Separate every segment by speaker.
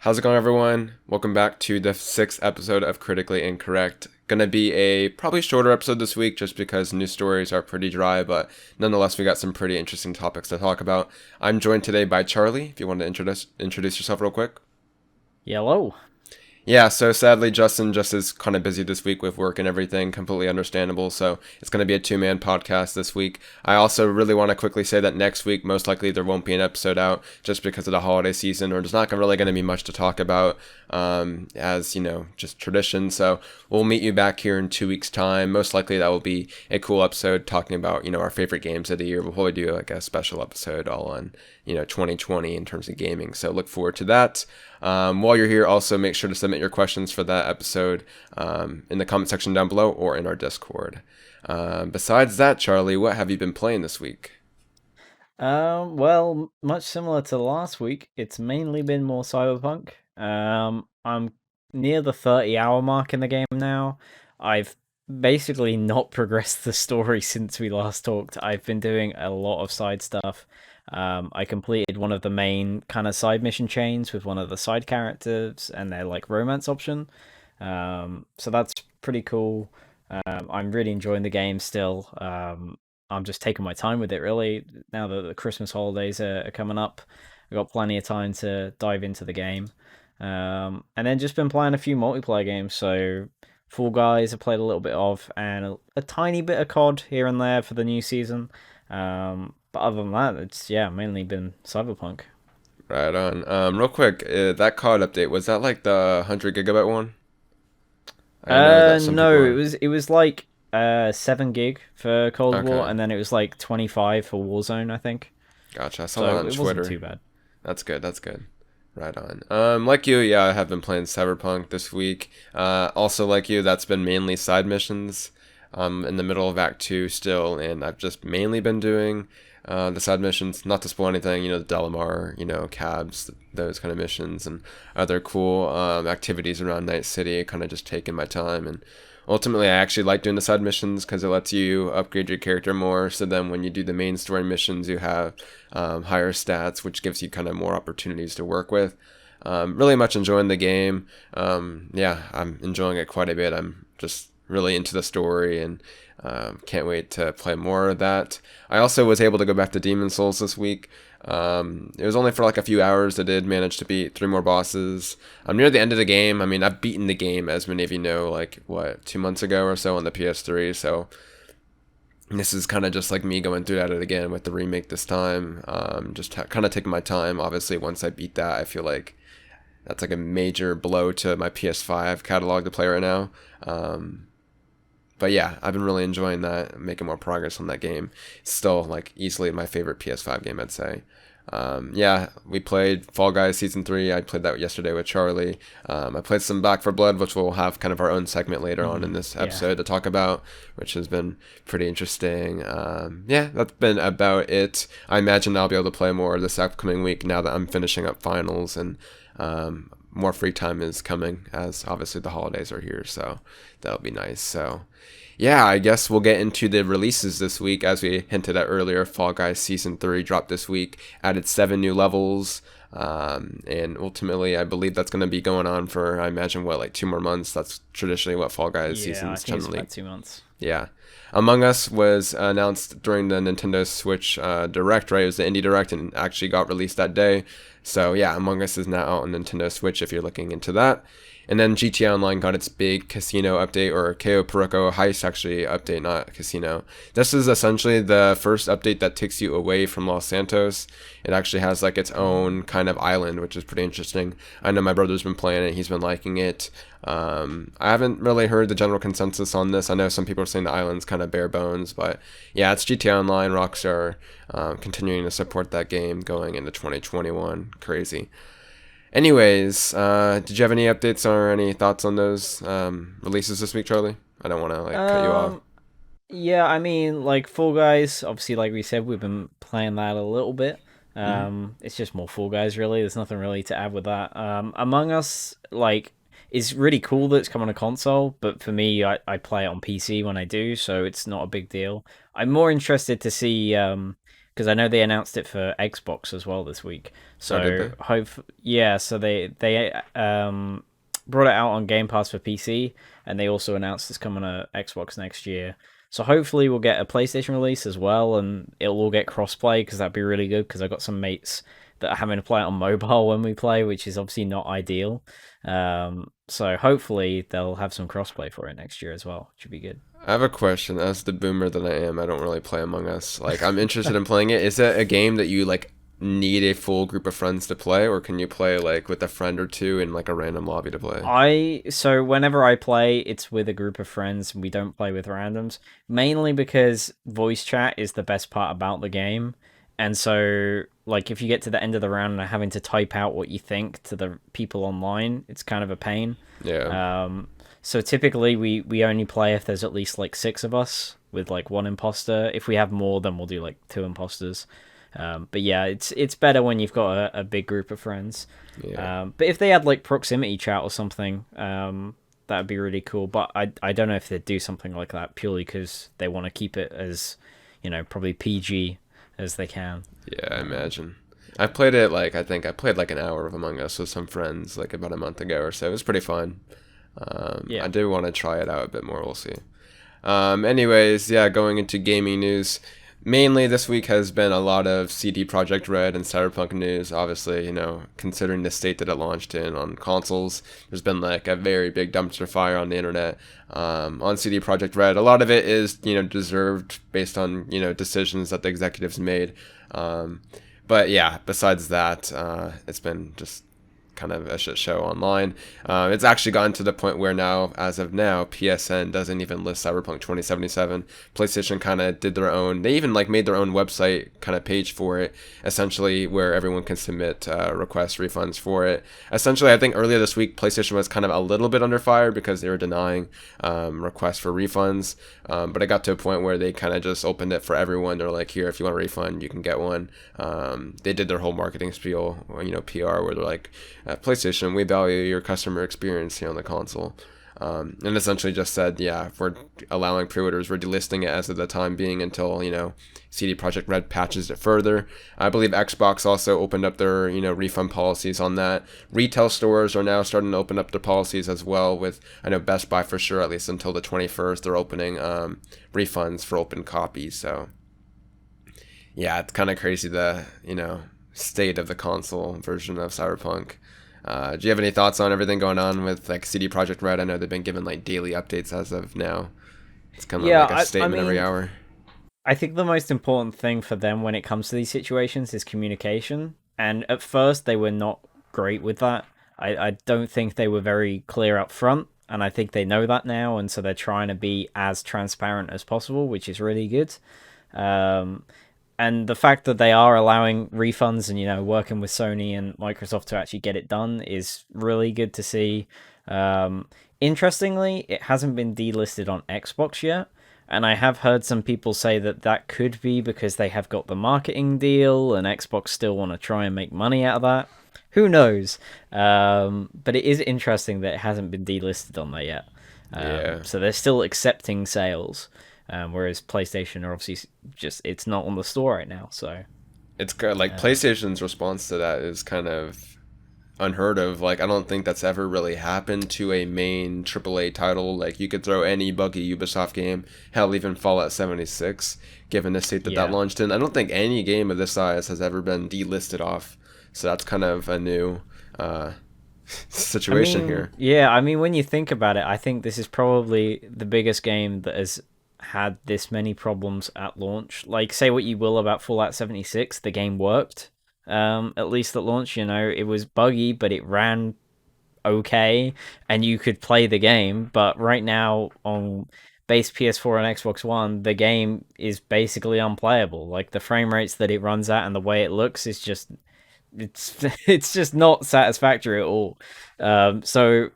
Speaker 1: How's it going, everyone? Welcome back to the sixth episode of Critically Incorrect. Gonna be a probably shorter episode this week just because news stories are pretty dry, but nonetheless, we got some pretty interesting topics to talk about. I'm joined today by Charlie. If you want to introduce yourself real quick.
Speaker 2: Yellow.
Speaker 1: Yeah, so sadly, Justin just is kind of busy this week with work and everything, completely understandable. So it's going to be a two-man podcast this week. I also really want to quickly say that next week, most likely there won't be an episode out just because of the holiday season, or there's not really going to be much to talk about as, just tradition. So we'll meet you back here in 2 weeks' time. Most likely that will be a cool episode talking about, our favorite games of the year. We'll probably do like a special episode all on, 2020 in terms of gaming. So look forward to that. While you're here, also make sure to submit your questions for that episode in the comment section down below or in our Discord. Besides that, Charlie, what have you been playing this week?
Speaker 2: Well, much similar to last week, it's mainly been more Cyberpunk. I'm near the 30-hour mark in the game now. I've basically not progressed the story since we last talked. I've been doing a lot of side stuff. I completed one of the main kind of side mission chains with one of the side characters and their like romance option. So that's pretty cool. I'm really enjoying the game still. I'm just taking my time with it really. Now that the Christmas holidays are coming up, I've got plenty of time to dive into the game. And then just been playing a few multiplayer games. So Fall Guys I played a little bit of, and a tiny bit of COD here and there for the new season. But other than that, it's mainly been Cyberpunk.
Speaker 1: Right on. Real quick, that COD update, was that like the 100 gigabyte one? I know that some people
Speaker 2: No, it
Speaker 1: are.
Speaker 2: was it was like 7 gig for Cold War,
Speaker 1: Okay,
Speaker 2: and then it was like 25 for Warzone, I think.
Speaker 1: gotcha. I saw that
Speaker 2: So
Speaker 1: on
Speaker 2: it wasn't
Speaker 1: Twitter.
Speaker 2: too bad.
Speaker 1: That's good. That's good. Right on. Like you, yeah, I have been playing Cyberpunk this week. Also like you, that's been mainly side missions. In the middle of Act Two still, and I've just mainly been doing the side missions. Not to spoil anything, the Delamar, cabs, those kind of missions, and other cool activities around Night City. Kind of just taking my time, and ultimately, I actually like doing the side missions because it lets you upgrade your character more. So then, when you do the main story missions, you have higher stats, which gives you kind of more opportunities to work with. Really much enjoying the game. Yeah, I'm enjoying it quite a bit. I'm just really into the story and can't wait to play more of that. I also was able to go back to Demon Souls this week. It was only for like a few hours. I did manage to beat three more bosses. I'm near the end of the game. I mean, I've beaten the game, as many of you know, like, what, 2 months ago or so on the PS3. So this is kind of just like me going through that again with the remake this time. Just kind of taking my time. Obviously, once I beat that, I feel like that's like a major blow to my PS5 catalog to play right now. But yeah, I've been really enjoying that, making more progress on that game. It's still like easily my favorite PS5 game, I'd say. Yeah, we played Fall Guys Season 3. I played that yesterday with Charlie. I played some Back for Blood, which we'll have kind of our own segment later on in this
Speaker 2: Yeah.
Speaker 1: episode to talk about, which has been pretty interesting. Yeah, that's been about it. I imagine I'll be able to play more this upcoming week now that I'm finishing up finals and more free time is coming as obviously the holidays are here, so that'll be nice. So yeah, I guess we'll get into the releases this week. As we hinted at earlier, Fall Guys Season 3 dropped this week, added 7 new levels. And ultimately, I believe that's going to be going on for, I imagine, what, like 2 more months? That's traditionally what Fall Guys
Speaker 2: Yeah, I
Speaker 1: seasons
Speaker 2: think it's
Speaker 1: generally.
Speaker 2: about 2 months.
Speaker 1: Yeah. Among Us was announced during the Nintendo Switch Direct, right? It was the Indie Direct and actually got released that day. So yeah, Among Us is now out on Nintendo Switch if you're looking into that. And then GTA Online got its big casino update, or KO Peroko Heist actually update, not casino. This is essentially the first update that takes you away from Los Santos. It actually has like its own kind of island, which is pretty interesting. I know my brother's been playing it; he's been liking it. I haven't really heard the general consensus on this. I know some people are saying the island's kind of bare bones, but yeah, it's GTA Online. Rockstar continuing to support that game going into 2021. Crazy. Anyways, did you have any updates or any thoughts on those releases this week, Charlie? I don't want to like cut you off.
Speaker 2: Um, yeah, I mean, like Fall Guys, obviously, like we said, we've been playing that a little bit.
Speaker 1: Hmm.
Speaker 2: It's just more Fall Guys, really. There's nothing really to add with that. Among Us, like, it's really cool that it's come on a console, but for me, I play it on PC when I do, so it's not a big deal. I'm more interested to see, because I know they announced it for Xbox as well this week.
Speaker 1: Oh, did
Speaker 2: So
Speaker 1: they?
Speaker 2: yeah, so they brought it out on Game Pass for PC, and they also announced it's coming to Xbox next year. So hopefully we'll get a PlayStation release as well, and it'll all get crossplay because that'd be really good. Because I got some mates that are having to play it on mobile when we play, which is obviously not ideal. So hopefully they'll have some crossplay for it next year as well, which would be good.
Speaker 1: I have a question. As the boomer that I am, I don't really play Among Us. Like, I'm interested in playing it. Is it a game that you like need a full group of friends to play, or can you play like with a friend or two in like a random lobby to play?
Speaker 2: So whenever I play, it's with a group of friends and we don't play with randoms. Mainly because voice chat is the best part about the game. And so like if you get to the end of the round and are having to type out what you think to the people online, it's kind of a pain.
Speaker 1: Yeah.
Speaker 2: Um so typically we only play if there's at least like six of us with like one imposter. If we have more, then we'll do like two imposters. But yeah, it's better when you've got a big group of friends.
Speaker 1: Yeah.
Speaker 2: But if they had like proximity chat or something, that'd be really cool. But I don't know if they'd do something like that purely because they want to keep it as, probably PG as they can.
Speaker 1: Yeah, I
Speaker 2: Um,
Speaker 1: imagine. I played it like I think I played like an hour of Among Us with some friends like about a month ago or so. It was pretty fun. I
Speaker 2: yeah.
Speaker 1: do want to try it out a bit more. We'll see. Anyways, yeah, going into gaming news. Mainly this week has been a lot of CD Projekt Red and Cyberpunk news. Obviously, considering the state that it launched in on consoles, there's been like a very big dumpster fire on the internet on CD Projekt Red. A lot of it is, deserved based on, decisions that the executives made. But yeah, besides that, it's been just kind of a shit show online. It's actually gotten to the point where now, as of now, PSN doesn't even list Cyberpunk 2077. PlayStation kind of did their own. They even like made their own website kind of page for it, essentially where everyone can submit requests, refunds for it. Essentially, I think earlier this week, PlayStation was kind of a little bit under fire because they were denying requests for refunds. But it got to a point where they kind of just opened it for everyone. They're like, here, if you want a refund, you can get one. They did their whole marketing spiel, PR, where they're like, PlayStation, we value your customer experience here on the console. And essentially just said, yeah, if we're allowing pre-orders, we're delisting it as of the time being until, CD Projekt Red patches it further. I believe Xbox also opened up their, refund policies on that. Retail stores are now starting to open up their policies as well with, I know Best Buy for sure, at least until the 21st, they're opening refunds for open copies. So, yeah, it's kind of crazy the, state of the console version of Cyberpunk. Do you have any thoughts on everything going on with like CD Projekt Red? I know they've been given like daily updates as of now. It's kind of
Speaker 2: Yeah,
Speaker 1: like a
Speaker 2: I
Speaker 1: statement every
Speaker 2: mean,
Speaker 1: hour.
Speaker 2: I think the most important thing for them when it comes to these situations is communication. And at first, they were not great with that. I don't think they were very clear up front. And I think they know that now. And so they're trying to be as transparent as possible, which is really good. Um, and the fact that they are allowing refunds and working with Sony and Microsoft to actually get it done is really good to see. Um, Interestingly, it hasn't been delisted on Xbox yet, and I have heard some people say that that could be because they have got the marketing deal and Xbox still want to try and make money out of that. Who knows? But it is interesting that it hasn't been delisted on there yet.
Speaker 1: Yeah.
Speaker 2: So they're still accepting sales, whereas PlayStation are obviously just it's not on the store right now. So
Speaker 1: It's good. Like
Speaker 2: uh,
Speaker 1: PlayStation's response to that is kind of unheard of. Like I don't think that's ever really happened to a main AAA title. Like you could throw any buggy Ubisoft game, hell even Fallout 76, given the state that that
Speaker 2: yeah,
Speaker 1: launched in. I don't think any game of this size has ever been delisted off. So that's kind of a new uh, situation here.
Speaker 2: I mean, when you think about it, I think this is probably the biggest game that has had this many problems at launch. Like, say what you will about Fallout 76, the game worked. At least at launch, it was buggy, but it ran okay, and you could play the game. But right now on base PS4 and Xbox One, the game is basically unplayable. Like the frame rates that it runs at and the way it looks is just it's it's just not satisfactory at all. So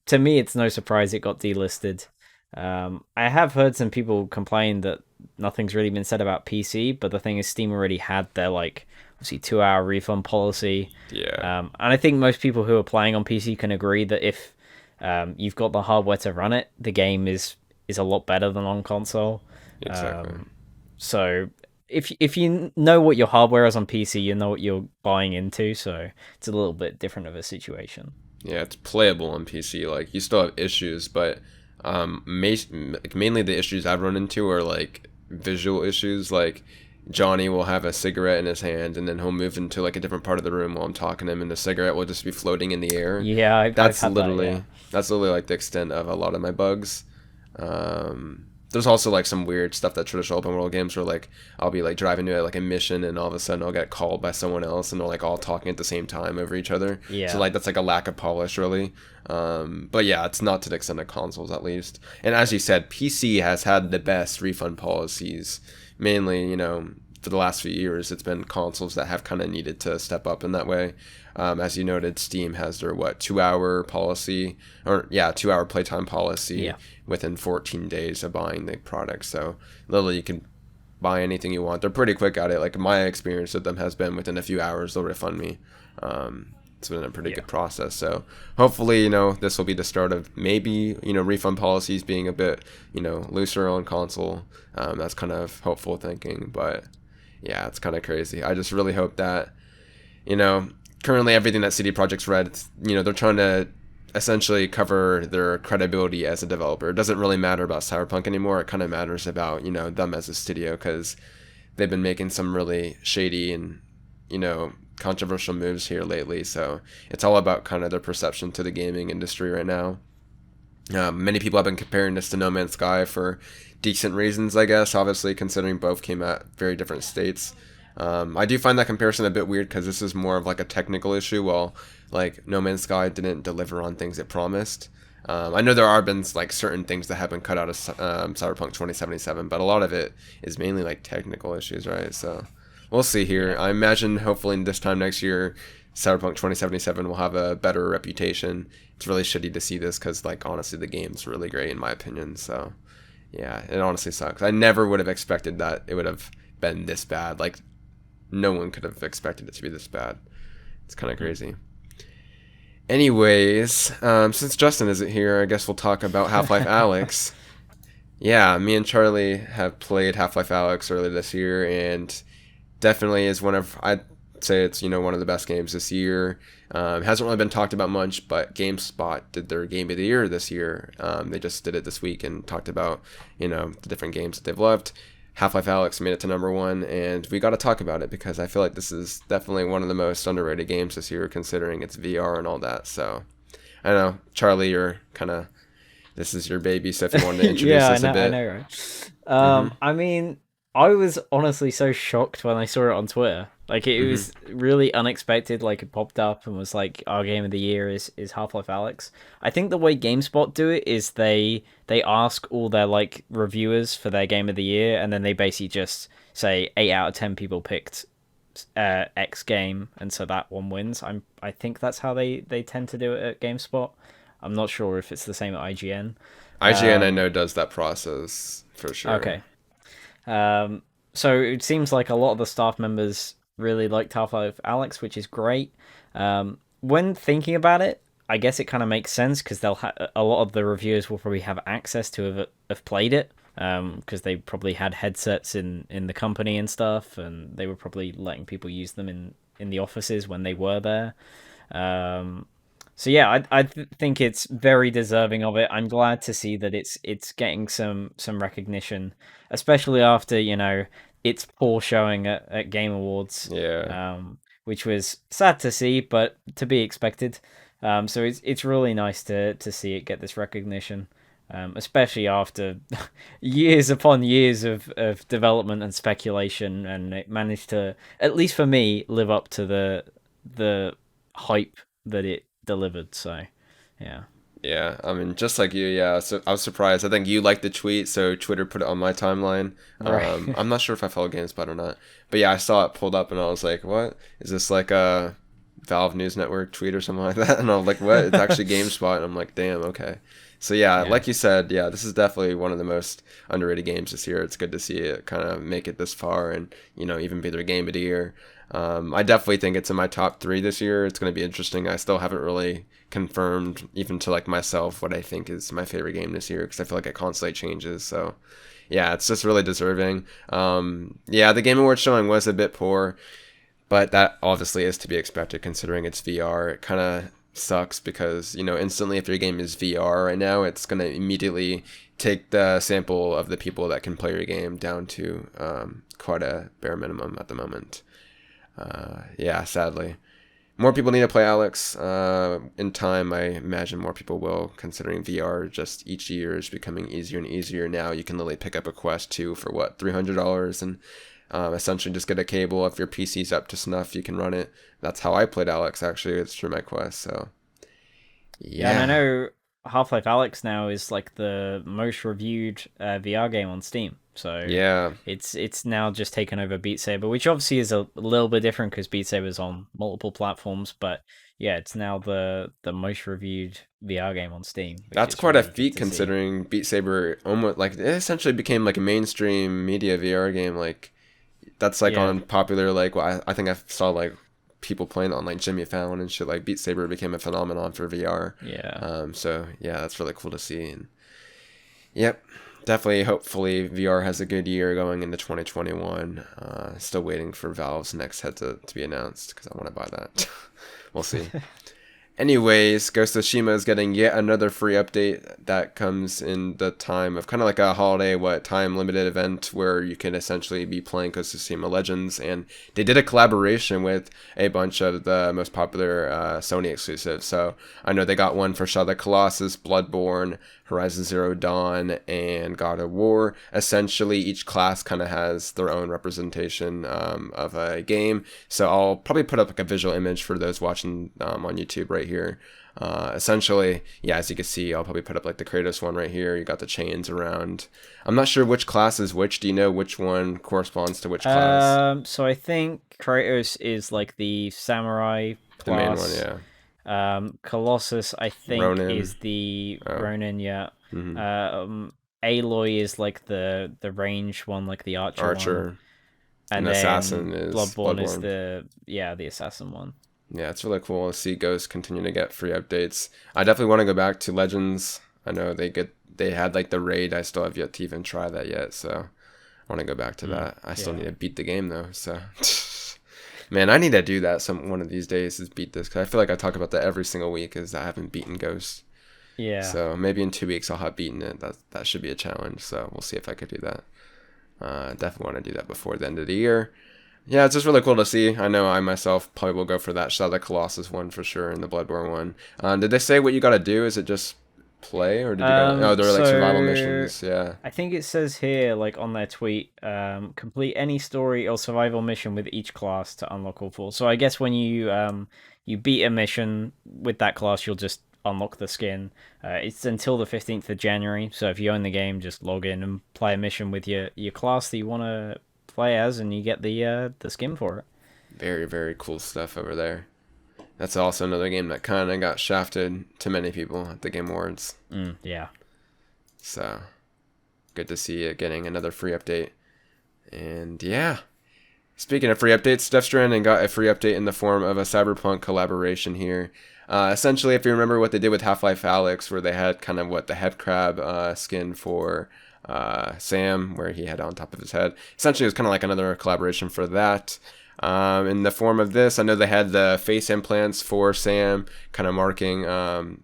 Speaker 2: to me, it's no surprise it got delisted. I have heard some people complain that nothing's really been said about PC, but the thing is, Steam already had their like obviously 2 hour refund policy,
Speaker 1: Yeah,
Speaker 2: and I think most people who are playing on PC can agree that if you've got the hardware to run it, the game is a lot better than on console.
Speaker 1: exactly.
Speaker 2: Um, so if you know what your hardware is on PC, you know what you're buying into, so it's a little bit different of a situation.
Speaker 1: Yeah, it's playable on PC. Like you still have issues, but mainly the issues I've run into are like visual issues. Like Johnny will have a cigarette in his hand, and then he'll move into like a different part of the room while I'm talking to him, and the cigarette will just be floating in the air.
Speaker 2: Yeah, I've
Speaker 1: That's
Speaker 2: had that. Yeah.
Speaker 1: literally that's literally like the extent of a lot of my bugs. There's also like some weird stuff that traditional open world games where like I'll be like driving to like a mission and all of a sudden I'll get called by someone else and they're like all talking at the same time over each other. So
Speaker 2: Yeah.
Speaker 1: like that's like a lack of polish really. But yeah, it's not to the extent of consoles at least. And as you said, PC has had the best refund policies. Mainly, for the last few years, it's been consoles that have kind of needed to step up in that way. As you noted, Steam has their 2 hour policy, or yeah, 2 hour playtime policy
Speaker 2: Yeah.
Speaker 1: within 14 days of buying the product. So literally, you can buy anything you want. They're pretty quick at it. Like my experience with them has been within a few hours they'll refund me. It's been a pretty
Speaker 2: Yeah.
Speaker 1: good process. So hopefully, this will be the start of maybe refund policies being a bit looser on console. That's kind of hopeful thinking, but yeah, it's kind of crazy. I just really hope that you know currently everything that CD Projekt's Red, they're trying to essentially cover their credibility as a developer. It doesn't really matter about Cyberpunk anymore. It kind of matters about them as a studio because they've been making some really shady and controversial moves here lately. So it's all about kind of their perception to the gaming industry right now. Many people have been comparing this to No Man's Sky for decent reasons, I guess. Obviously, considering both came at very different states. I do find that comparison a bit weird because this is more of like a technical issue, while like No Man's Sky didn't deliver on things it promised. I know there are been like certain things that have been cut out of Cyberpunk 2077, but a lot of it is mainly like technical issues, right? So we'll see here. I imagine hopefully this time next year, Cyberpunk 2077 will have a better reputation. It's really shitty to see this because like honestly the game's really great in my opinion. So yeah, it honestly sucks. I never would have expected that it would have been this bad. Like no one could have expected it to be this bad. It's kind of crazy. Anyways, since Justin isn't here, I guess we'll talk about Half-Life Alyx. Yeah, me and Charlie have played Half-Life Alyx earlier this year, and definitely is I'd say it's one of the best games this year. Hasn't really been talked about much, but GameSpot did their Game of the Year this year. They just did it this week and talked about the different games that they've loved. Half-Life Alyx made it to number one, and we got to talk about it because I feel like this is definitely one of the most underrated games this year, considering its VR and all that. So I don't know, Charlie, you're kind of this is your baby, so if you wanted to introduce
Speaker 2: Yeah,
Speaker 1: this a bit.
Speaker 2: I know, right? I mean, I was honestly so shocked when I saw it on Twitter. Like it was really unexpected. Like it popped up and was like, "Our game of the year is Half-Life Alyx." I think the way GameSpot do it is they ask all their like reviewers for their game of the year, and then they basically just say 8 out of 10 people picked X game, and so that one wins. I think that's how they tend to do it at GameSpot. I'm not sure if it's the same at IGN.
Speaker 1: IGN, I know, does that process for sure.
Speaker 2: Okay. So it seems like a lot of the staff members really liked Half-Life Alyx, which is great. When thinking about it, I guess it kind of makes sense because a lot of the reviewers will probably have access to have played it, because they probably had headsets in the company and stuff, and they were probably letting people use them in the offices when they were there. So yeah, I think it's very deserving of it. I'm glad to see that it's getting some recognition, especially after its poor showing at Game Awards.
Speaker 1: Yeah.
Speaker 2: Which was sad to see, but to be expected. So it's really nice to see it get this recognition, especially after years upon years of development and speculation, and it managed to, at least for me, live up to the hype that it delivered. So yeah.
Speaker 1: Yeah, I mean, just like you, yeah. So I was surprised. I think you liked the tweet, so Twitter put it on my timeline.
Speaker 2: Right.
Speaker 1: I'm not sure if I follow GameSpot or not, but yeah, I saw it pulled up, and I was like, "What is this like a Valve News Network tweet or something like that?" And I was like, "What? It's actually GameSpot." And I'm like, "Damn, okay." So yeah,
Speaker 2: Yeah.
Speaker 1: like you said, yeah, this is definitely one of the most underrated games this year. It's good to see it kind of make it this far, and even be their game of the year. I definitely think it's in my top three this year. It's going to be interesting. I still haven't really confirmed, even to like myself, what I think is my favorite game this year because I feel like it constantly changes. So yeah, it's just really deserving. Yeah, the Game Awards showing was a bit poor, but that obviously is to be expected considering it's VR. It kind of sucks because, instantly if your game is VR right now, it's going to immediately take the sample of the people that can play your game down to quite a bare minimum at the moment. Yeah, sadly. More people need to play Alex. In time, I imagine more people will, considering VR just each year is becoming easier and easier. Now you can literally pick up a Quest 2 for what, $300 and essentially just get a cable. If your PC's up to snuff, you can run it. That's how I played Alex, actually. It's through my Quest, so
Speaker 2: Yeah, and I
Speaker 1: yeah.
Speaker 2: know Half-Life Alyx now is like the most reviewed VR game on Steam. So
Speaker 1: Yeah.
Speaker 2: it's now just taken over Beat Saber, which obviously is a little bit different because Beat Saber is on multiple platforms. But yeah, it's now the most reviewed VR game on Steam, which
Speaker 1: That's
Speaker 2: is
Speaker 1: quite a
Speaker 2: really good
Speaker 1: feat
Speaker 2: to see.
Speaker 1: considering Beat Saber almost like it essentially became like a mainstream media VR game. Like that's like
Speaker 2: Yeah,
Speaker 1: on popular like I think I saw like people playing on like Jimmy Fallon and shit. Like Beat Saber became a phenomenon for VR.
Speaker 2: yeah.
Speaker 1: So yeah, that's really cool to see. And yep, definitely. Hopefully, VR has a good year going into 2021. Still waiting for Valve's next head to be announced because I want to buy that. We'll see. Anyways, Ghost of Tsushima is getting yet another free update that comes in the time of kind of like a holiday, time limited event where you can essentially be playing Ghost of Tsushima Legends. And they did a collaboration with a bunch of the most popular Sony exclusives. So I know they got one for Shadow of the Colossus, Bloodborne, Horizon Zero Dawn, and God of War. Essentially, each class kind of has their own representation of a game. So I'll probably put up like a visual image for those watching on YouTube right here. Essentially, yeah, as you can see, I'll probably put up like the Kratos one right here. You got the chains around. I'm not sure which class is which. Do you know which one corresponds to which class?
Speaker 2: So I think Kratos is like the samurai
Speaker 1: The main one,
Speaker 2: class.
Speaker 1: yeah.
Speaker 2: Colossus, I think,
Speaker 1: Ronin.
Speaker 2: is the
Speaker 1: Oh.
Speaker 2: Ronin. Yeah.
Speaker 1: Hmm.
Speaker 2: Aloy is like the range one, like the archer one,
Speaker 1: Archer. And
Speaker 2: and then
Speaker 1: Assassin is
Speaker 2: Bloodborne is
Speaker 1: Bloodborne.
Speaker 2: the assassin one.
Speaker 1: Yeah, it's really cool to see Ghost continue to get free updates. I definitely want to go back to Legends. I know they had like the raid. I still have yet to even try that yet, so I want to go back to
Speaker 2: Mm,
Speaker 1: that. I still need
Speaker 2: yeah.
Speaker 1: to beat the game though, so man, I need to do that some one of these days is beat this because I feel like I talk about that every single week is I haven't beaten Ghost.
Speaker 2: Yeah.
Speaker 1: So maybe in 2 weeks I'll have beaten it. That should be a challenge. So we'll see if I could do that. Definitely want to do that before the end of the year. Yeah, it's just really cool to see. I know I myself probably will go for that Shadow of the Colossus one for sure and the Bloodborne one. Did they say what you got to do? Is it just play or did you got to? Oh, they're like survival
Speaker 2: So
Speaker 1: missions. Yeah.
Speaker 2: I think it says here, like on their tweet, complete any story or survival mission with each class to unlock all four. So I guess when you beat a mission with that class, you'll just unlock the skin. It's until the 15th of January. So if you own the game, just log in and play a mission with your class that you want to play as, and you get the skin for it.
Speaker 1: Very, very cool stuff over there. That's also another game that kind of got shafted to many people at the Game Awards.
Speaker 2: Yeah.
Speaker 1: So good to see it getting another free update. And yeah, speaking of free updates, Death Stranding got a free update in the form of a Cyberpunk collaboration here. Essentially, if you remember what they did with Half-Life Alyx, where they had kind of what the head crab skin for Sam, where he had on top of his head. Essentially, it was kind of like another collaboration for that. In the form of this, I know they had the face implants for Sam, kind of marking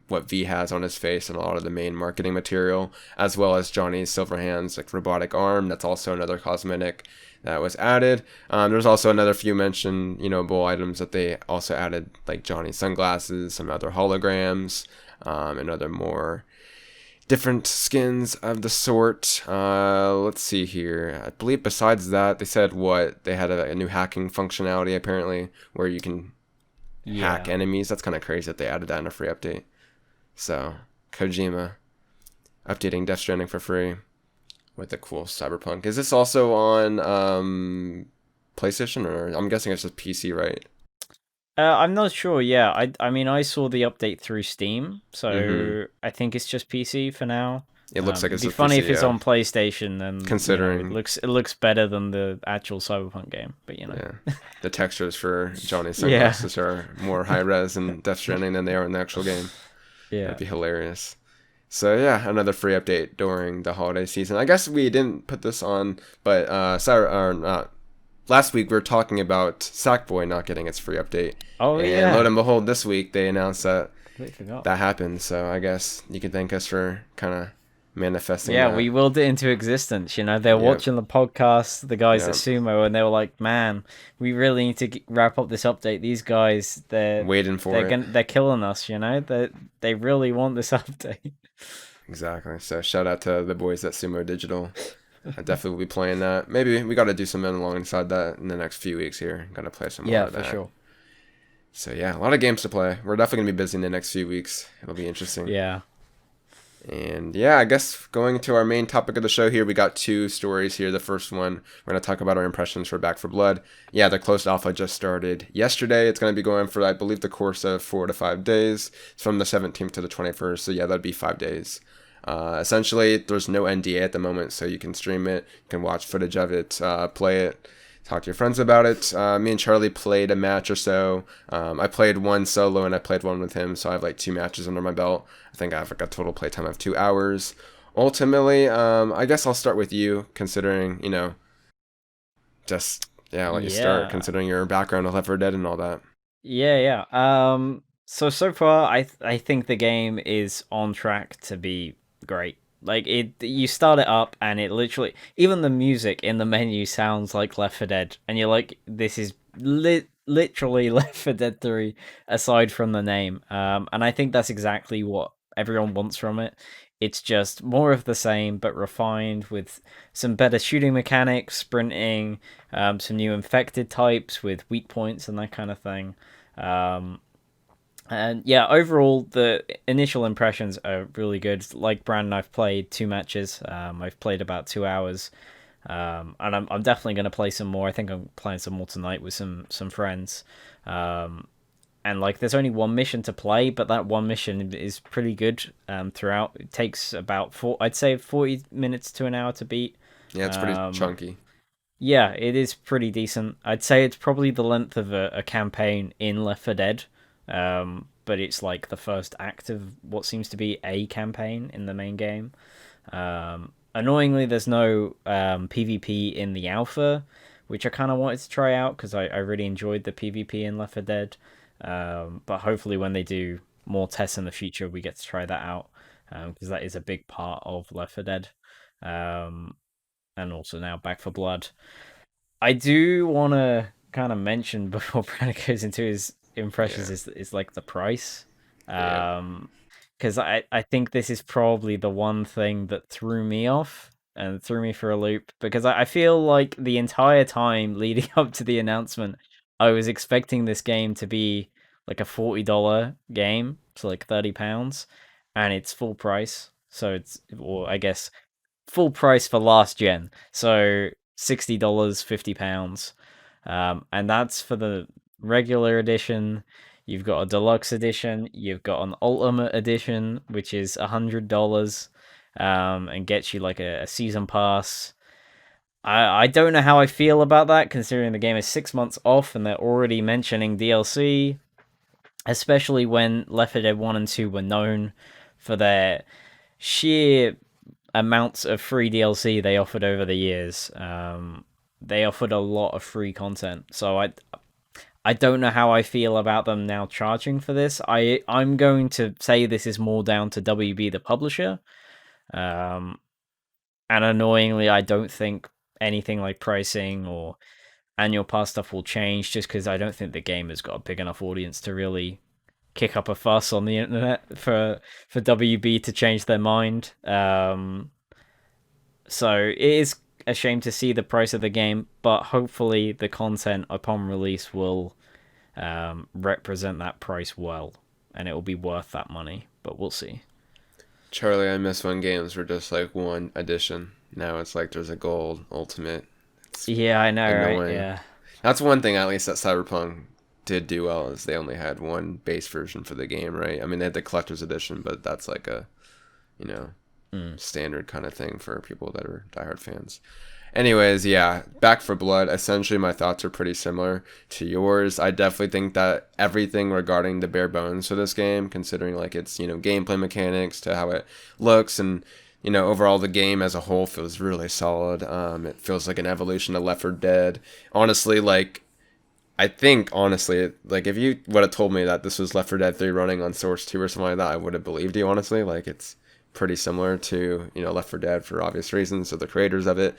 Speaker 1: what V has on his face and a lot of the main marketing material, as well as Johnny's Silverhand's like robotic arm. That's also another cosmetic that was added. There's also another few mentioned, bowl items that they also added, like Johnny's sunglasses, some other holograms, and other more different skins of the sort. Let's see here. I believe besides that, they said what they had a new hacking functionality apparently, where you can hack
Speaker 2: Yeah.
Speaker 1: enemies. That's kind of crazy that they added that in a free update. So Kojima updating Death Stranding for free with a cool Cyberpunk. Is this also on PlayStation or I'm guessing it's just PC, right?
Speaker 2: I'm not sure. Yeah, I mean, I saw the update through Steam,
Speaker 1: Mm-hmm.
Speaker 2: so I think it's just PC for now.
Speaker 1: It looks like
Speaker 2: It'd
Speaker 1: it's
Speaker 2: be
Speaker 1: just
Speaker 2: funny
Speaker 1: PC,
Speaker 2: if it's
Speaker 1: yeah.
Speaker 2: on PlayStation, then it
Speaker 1: Considering,
Speaker 2: looks better than the actual Cyberpunk game. But
Speaker 1: yeah, the textures for Johnny's
Speaker 2: yeah,
Speaker 1: sunglasses are more high res in Death Stranding than they are in the actual game.
Speaker 2: yeah.
Speaker 1: That'd be hilarious. So yeah, another free update during the holiday season. I guess we didn't put this on, but last week we were talking about Sackboy not getting its free update,
Speaker 2: Oh
Speaker 1: and lo
Speaker 2: yeah,
Speaker 1: and behold, this week they announced that
Speaker 2: completely forgot.
Speaker 1: that happened. So I guess you can thank us for kind of manifesting
Speaker 2: Yeah,
Speaker 1: that.
Speaker 2: we willed it into existence. You know, they're
Speaker 1: Yep,
Speaker 2: watching the podcast, the guys at
Speaker 1: yep.
Speaker 2: Sumo, and they were like, "Man, we really need to wrap up this update. These guys,
Speaker 1: Waiting for it.
Speaker 2: they're killing us. You know, they really want this update."
Speaker 1: Exactly. So shout out to the boys at Sumo Digital. I definitely will be playing that. Maybe we got to do something alongside that in the next few weeks here. Got to play some more
Speaker 2: Yeah,
Speaker 1: of
Speaker 2: for
Speaker 1: that.
Speaker 2: sure.
Speaker 1: So yeah, a lot of games to play. We're definitely gonna be busy in the next few weeks. It'll be interesting.
Speaker 2: Yeah,
Speaker 1: And yeah, I guess going to our main topic of the show here, we got two stories here. The first one, we're going to talk about our impressions for Back for Blood. Yeah, the closed alpha just started yesterday. It's going to be going for, I believe, the course of 4 to 5 days. It's from the 17th to the 21st. So yeah, that'd be 5 days. Essentially, there's no NDA at the moment, so you can stream it, you can watch footage of it, play it, talk to your friends about it. Me and Charlie played a match or so. I played one solo and I played one with him, so I have like 2 matches under my belt. I think I have like a total playtime of 2 hours. Ultimately, I guess I'll start with you, considering, just, yeah, I'll let you start,
Speaker 2: yeah,
Speaker 1: considering your background of Left 4 Dead and all that.
Speaker 2: yeah. So far, I think the game is on track to be great. Like you start it up and it literally, even the music in the menu sounds like Left 4 Dead, and you're like, this is literally Left 4 Dead 3, aside from the name. And I think that's exactly what everyone wants from it. It's just more of the same, but refined with some better shooting mechanics, sprinting, some new infected types with weak points and that kind of thing. Um, and yeah, overall, the initial impressions are really good. Like Brandon, I've played 2 matches. I've played about 2 hours, and I'm definitely going to play some more. I think I'm playing some more tonight with some friends. Um, and like, there's only one mission to play, but that one mission is pretty good throughout. It takes about I'd say 40 minutes to an hour to beat.
Speaker 1: Yeah, it's pretty
Speaker 2: Um,
Speaker 1: chunky.
Speaker 2: yeah, it is pretty decent. I'd say it's probably the length of a campaign in Left 4 Dead, but it's like the first act of what seems to be a campaign in the main game. Annoyingly, there's no PvP in the alpha, which I kind of wanted to try out because I really enjoyed the PvP in Left 4 Dead. But hopefully, when they do more tests in the future, we get to try that out because that is a big part of Left 4 Dead. Um, and also now Back for Blood. I do want to kind of mention before Brandon goes into his impressions
Speaker 1: Yeah.
Speaker 2: is like the price.
Speaker 1: Yeah.
Speaker 2: Um, because I think this is probably the one thing that threw me off and threw me for a loop because I feel like the entire time leading up to the announcement, I was expecting this game to be like a $40 game, so like £30, and it's full price. So it's, or I guess full price for last gen. So $60, £50. And that's for the regular edition. You've got a deluxe edition, you've got an ultimate edition, which is $100, and gets you like a season pass. I don't know how I feel about that, considering the game is 6 months off and they're already mentioning DLC, especially when Left 4 Dead 1 and 2 were known for their sheer amounts of free DLC they offered over the years. They offered a lot of free content, so I don't know how I feel about them now charging for this. I'm going to say this is more down to WB the publisher, um, and annoyingly, I don't think anything like pricing or annual pass stuff will change, just because I don't think the game has got a big enough audience to really kick up a fuss on the internet for WB to change their mind. So it is a shame to see the price of the game, but hopefully the content upon release will represent that price well, and it will be worth that money. But we'll see.
Speaker 1: Charlie, I miss when games were just like one edition. Now it's like there's a gold ultimate. It's
Speaker 2: Yeah, I know, right?
Speaker 1: annoying.
Speaker 2: Yeah,
Speaker 1: That's one thing, at least, that Cyberpunk did do well, is they only had one base version for the game, right? I mean, they had the collector's edition, but that's like a, you know,
Speaker 2: mm.
Speaker 1: standard kind of thing for people that are diehard fans. Anyways, yeah, Back for Blood. Essentially, my thoughts are pretty similar to yours. I definitely think that everything regarding the bare bones for this game, considering like its gameplay mechanics to how it looks and overall the game as a whole feels really solid. It feels like an evolution of Left 4 Dead. Honestly, like I think honestly, like if you would have told me that this was Left 4 Dead 3 running on Source 2 or something like that, I would have believed you. Honestly, like it's pretty similar to Left 4 Dead for obvious reasons. So the creators of it.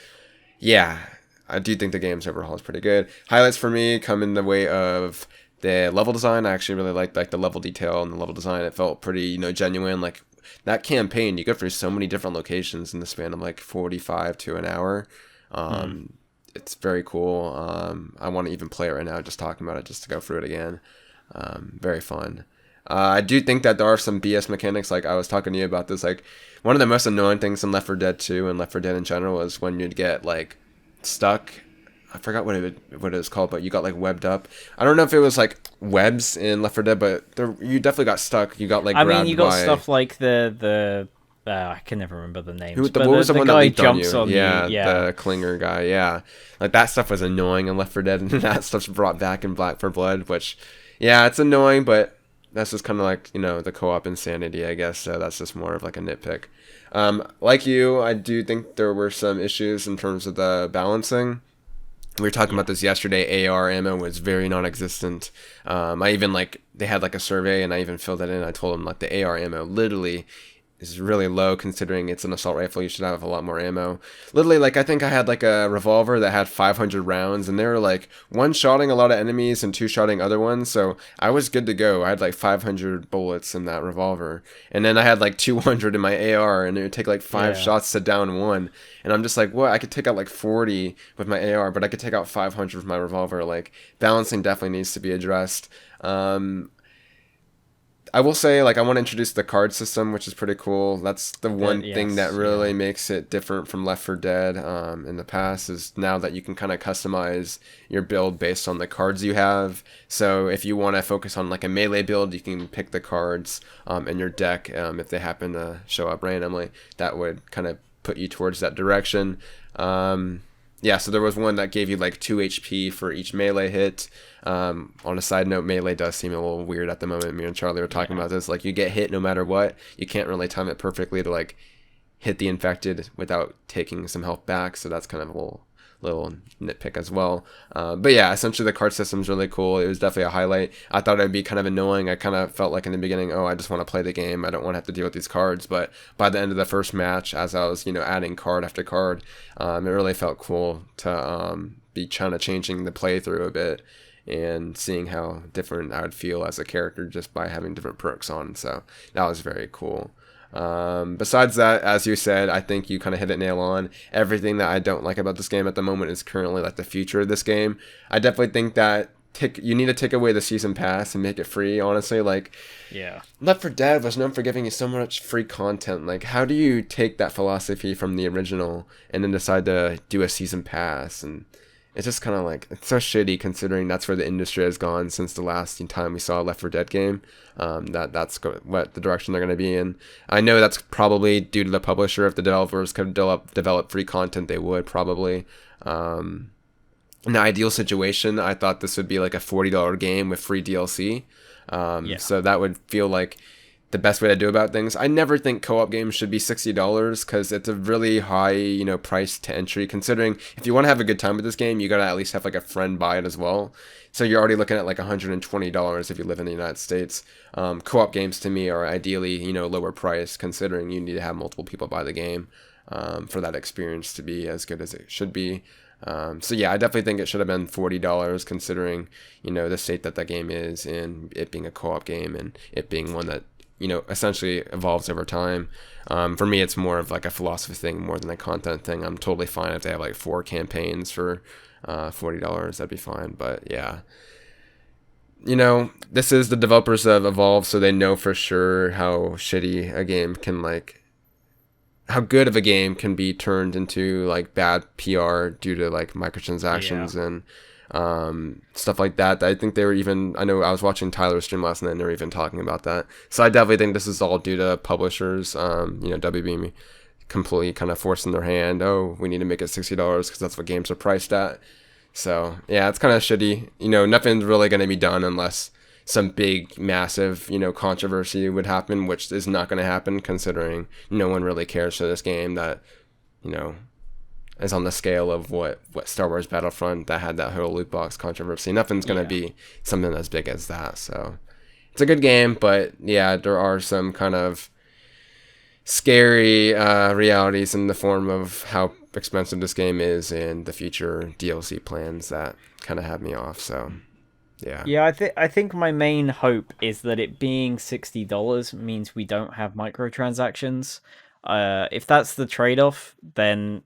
Speaker 1: Yeah, I do think the game's overall is pretty good. Highlights for me come in the way of the level design. I actually really liked like the level detail and the level design. It felt pretty, genuine. Like that campaign, you go through so many different locations in the span of like 45 to an hour. It's very cool. I want to even play it right now, just talking about it, just to go through it again. Very fun. I do think that there are some BS mechanics. Like I was talking to you about this. Like one of the most annoying things in Left 4 Dead 2 and Left 4 Dead in general is when you'd get like stuck. I forgot what it was called, but you got like webbed up. I don't know if it was like webs in Left 4 Dead, but you definitely got stuck. You got like
Speaker 2: I mean,
Speaker 1: grabbed
Speaker 2: you got
Speaker 1: by
Speaker 2: stuff like the I can never remember the names,
Speaker 1: what
Speaker 2: but
Speaker 1: was the
Speaker 2: the
Speaker 1: one that
Speaker 2: guy
Speaker 1: leaped on
Speaker 2: jumps
Speaker 1: you?
Speaker 2: on you.
Speaker 1: Yeah,
Speaker 2: Yeah,
Speaker 1: the clinger guy. Yeah, like that stuff was annoying in Left 4 Dead, and that stuff's brought back in Black for Blood. Which, yeah, it's annoying, but that's just kind of like the co-op insanity, I guess. So that's just more of like a nitpick. Like you, I do think there were some issues in terms of the balancing. We were talking about this yesterday. AR ammo was very non-existent. I even they had like a survey, and I even filled that in. I told them like the AR ammo literally is really low considering it's an assault rifle. You should have a lot more ammo. Literally, like I think I had like a revolver that had 500 rounds, and they were like one-shotting a lot of enemies and two-shotting other ones. So I was good to go. I had like 500 bullets in that revolver, and then I had like 200 in my AR, and it would take like five
Speaker 2: yeah.
Speaker 1: shots to down one. And I'm just like, what? I could take out like 40 with my AR, but I could take out 500 with my revolver. Like balancing definitely needs to be addressed. I will say, like, I want to introduce the card system, which is pretty cool. That's the one thing that
Speaker 2: Yes,
Speaker 1: really
Speaker 2: yeah.
Speaker 1: makes it different from Left 4 Dead in the past, is now that you can kind of customize your build based on the cards you have. So if you want to focus on like a melee build, you can pick the cards in your deck if they happen to show up randomly. That would kind of put you towards that direction. Yeah, so there was one that gave you like 2 HP for each melee hit. On a side note, melee does seem a little weird at the moment. Me and Charlie were talking about this. Like, you get hit no matter what. You can't really time it perfectly to like hit the infected without taking some health back. So that's kind of a little nitpick as well. But yeah, essentially the card system's really cool. It was definitely a highlight. I thought it'd be kind of annoying. I kind of felt like in the beginning, oh, I just want to play the game. I don't want to have to deal with these cards. But by the end of the first match, as I was, adding card after card, it really felt cool to be kind of changing the playthrough a bit and seeing how different I would feel as a character just by having different perks on. So that was very cool. Besides that, as you said, I think you kind of hit it nail on. Everything that I don't like about this game at the moment is currently like the future of this game. I definitely think that you need to take away the season pass and make it free. Honestly, like
Speaker 2: Yeah.
Speaker 1: Left 4 Dead was known for giving you so much free content. Like, how do you take that philosophy from the original and then decide to do a season pass? And it's just kind of like, it's so shitty considering that's where the industry has gone since the last time we saw a Left 4 Dead game. That's what the direction they're going to be in. I know that's probably due to the publisher. If the developers could develop free content, they would probably. In the ideal situation, I thought this would be like a $40 game with free DLC.
Speaker 2: Yeah.
Speaker 1: So that would feel like the best way to do about things. I never think co-op games should be $60 because it's a really high, price to entry. Considering if you want to have a good time with this game, you gotta at least have like a friend buy it as well. So you're already looking at like $120 if you live in the United States. Co-op games to me are ideally, lower price considering you need to have multiple people buy the game for that experience to be as good as it should be. So yeah, I definitely think it should have been $40 considering, the state that game is and it being a co-op game and it being one that, essentially evolves over time. For me, it's more of like a philosophy thing more than a content thing. I'm totally fine if they have like 4 campaigns for $40. That'd be fine. But yeah, this is the developers of Evolve, so they know for sure how shitty a game can how good of a game can be turned into like bad PR due to like microtransactions and stuff like that. I think I know I was watching Tyler's stream last night and they were even talking about that. So I definitely think this is all due to publishers, WB completely kind of forcing their hand. Oh, we need to make it $60 because that's what games are priced at. So yeah, it's kind of shitty. Nothing's really going to be done unless some big, massive, controversy would happen, which is not going to happen considering no one really cares for this game that, you know, is on the scale of what Star Wars Battlefront that had that whole loot box controversy. Nothing's going to be something as big as that. So it's a good game, but yeah, there are some kind of scary realities in the form of how expensive this game is and the future DLC plans that kind of have me off. So yeah.
Speaker 2: Yeah, I think my main hope is that it being $60 means we don't have microtransactions. If that's the trade-off, then